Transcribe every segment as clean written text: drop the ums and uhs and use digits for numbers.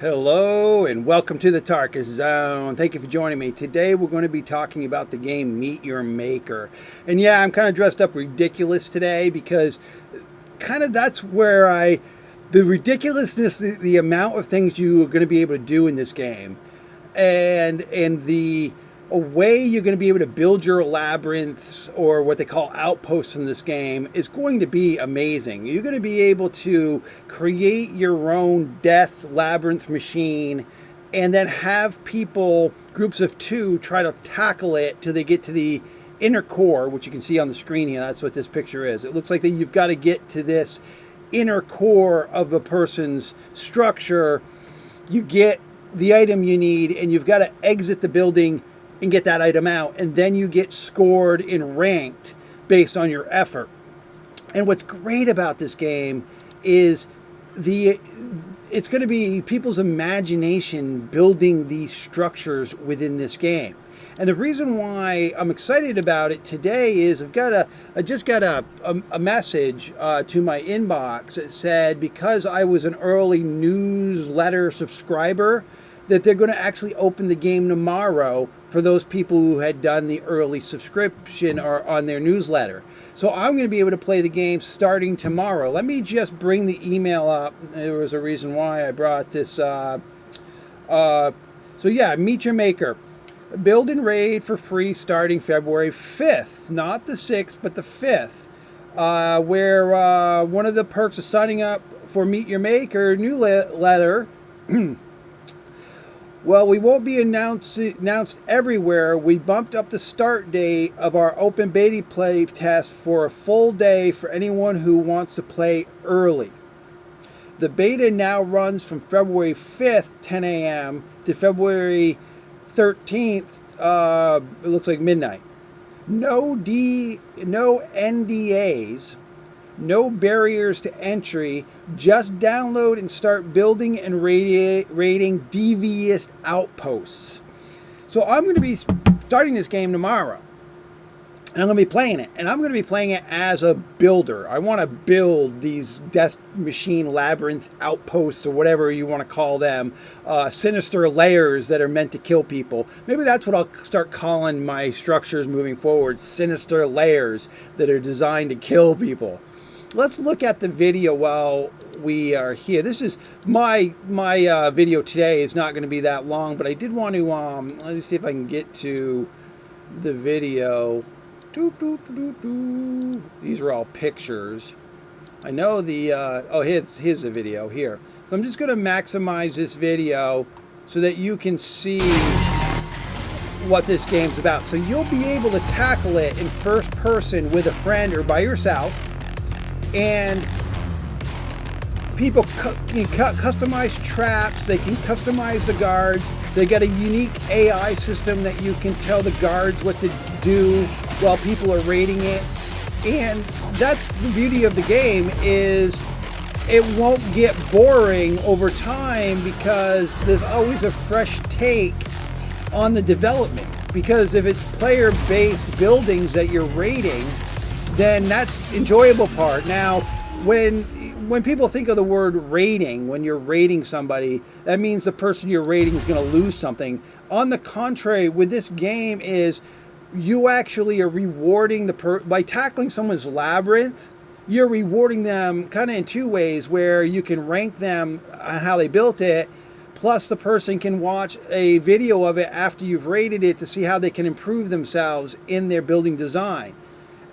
Hello and welcome to the Tarkus Zone. Thank you for joining me. Today we're going to be talking about the game Meet Your Maker. And yeah, I'm kind of dressed up ridiculous today because kind of that's where the ridiculousness, the amount of things you are going to be able to do in this game and the a way you're going to be able to build your labyrinths or what they call outposts in this game is going to be amazing. You're going to be able to create your own death labyrinth machine and then have people, groups of two, try to tackle it till they get to the inner core, which you can see on the screen here. That's what this picture is. It looks like that you've got to get to this inner core of a person's structure. You get the item you need and you've got to exit the building and get that item out, and then you get scored and ranked based on your effort. And what's great about this game is it's going to be people's imagination building these structures within this game. And the reason why I'm excited about it today is I just got a message to my inbox that said, because I was an early newsletter subscriber, that they're going to actually open the game tomorrow for those people who had done the early subscription or on their newsletter. So I'm going to be able to play the game starting tomorrow. Let me just bring the email up. There was a reason why I brought this. So yeah, Meet Your Maker. Build and raid for free starting February 5th. Not the 6th, but the 5th. Where one of the perks of signing up for Meet Your Maker newsletter well, we won't be announced everywhere. We bumped up the start date of our open beta play test for a full day for anyone who wants to play early. The beta now runs from February 5th, 10 a.m. to February 13th, it looks like midnight. No NDAs. No barriers to entry. Just download and start building and raiding devious outposts. So I'm going to be starting this game tomorrow. And I'm going to be playing it. And I'm going to be playing it as a builder. I want to build these death machine labyrinth outposts or whatever you want to call them. Sinister layers that are meant to kill people. Maybe that's what I'll start calling my structures moving forward. Sinister layers that are designed to kill people. Let's look at the video while we are here. This is my video today is not going to be that long, but I did want to let me see if I can get to the video. These are all pictures. I know the here's the video here. So I'm just going to maximize this video so that you can see what this game's about. So you'll be able to tackle it in first person with a friend or by yourself. And people can customize traps, they can customize the guards, they got a unique AI system that you can tell the guards what to do while people are raiding it. And that's the beauty of the game, is it won't get boring over time because there's always a fresh take on the development. Because if it's player-based buildings that you're raiding, then that's the enjoyable part. Now, when people think of the word raiding, when you're raiding somebody, that means the person you're raiding is going to lose something. On the contrary, with this game is you actually are rewarding by tackling someone's labyrinth, you're rewarding them kind of in two ways, where you can rank them on how they built it, plus the person can watch a video of it after you've raided it to see how they can improve themselves in their building design.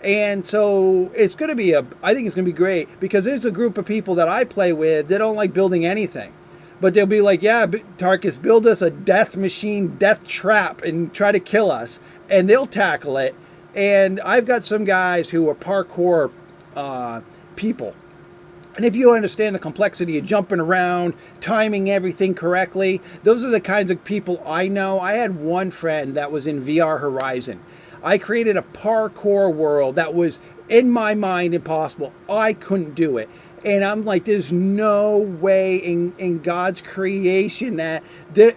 And so it's going to be I think it's going to be great, because there's a group of people that I play with that don't like building anything. But they'll be like, yeah, Tarkus, build us a death machine, death trap, and try to kill us. And they'll tackle it. And I've got some guys who are parkour people. And if you understand the complexity of jumping around, timing everything correctly, those are the kinds of people I know. I had one friend that was in VR Horizon. I created a parkour world that was, in my mind, impossible. I couldn't do it. And I'm like, there's no way in God's creation that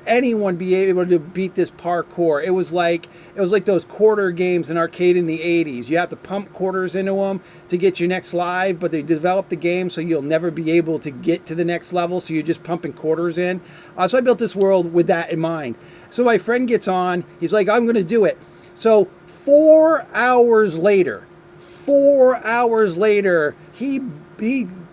anyone be able to beat this parkour. It was like those quarter games in arcade in the 80s. You have to pump quarters into them to get your next live, but they developed the game so you'll never be able to get to the next level, so you're just pumping quarters in. So I built this world with that in mind. So my friend gets on, he's like, I'm going to do it. So 4 hours later, he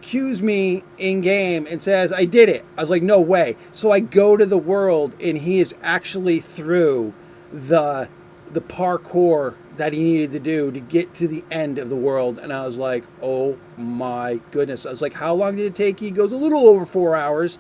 cues me in game and says, I did it. I was like, no way. So I go to the world and he is actually through the parkour that he needed to do to get to the end of the world. And I was like, oh my goodness. I was like, how long did it take you? He goes, a little over 4 hours.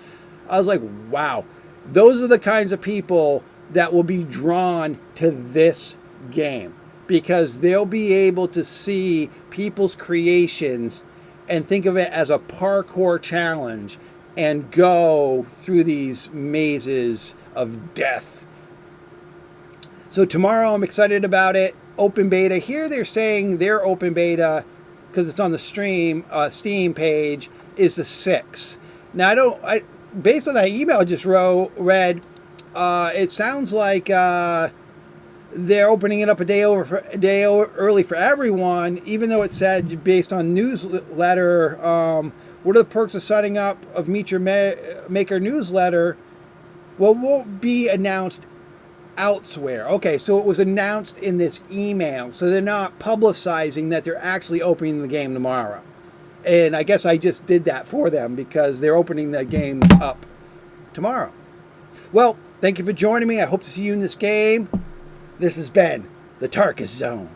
I was like, wow. Those are the kinds of people that will be drawn to this game, because they'll be able to see people's creations and think of it as a parkour challenge and go through these mazes of death. So tomorrow I'm excited about it. Open beta. Here they're saying their open beta, because it's on the Steam page, is the 6th. Now based on that email I just read, it sounds like they're opening it up a day early for everyone, even though it said based on newsletter, what are the perks of signing up of Meet Your Maker newsletter? Well, won't be announced elsewhere. Okay, so it was announced in this email, so they're not publicizing that they're actually opening the game tomorrow. And I guess I just did that for them because they're opening the game up tomorrow. Well, thank you for joining me. I hope to see you in this game. This has been the Tarkus Zone.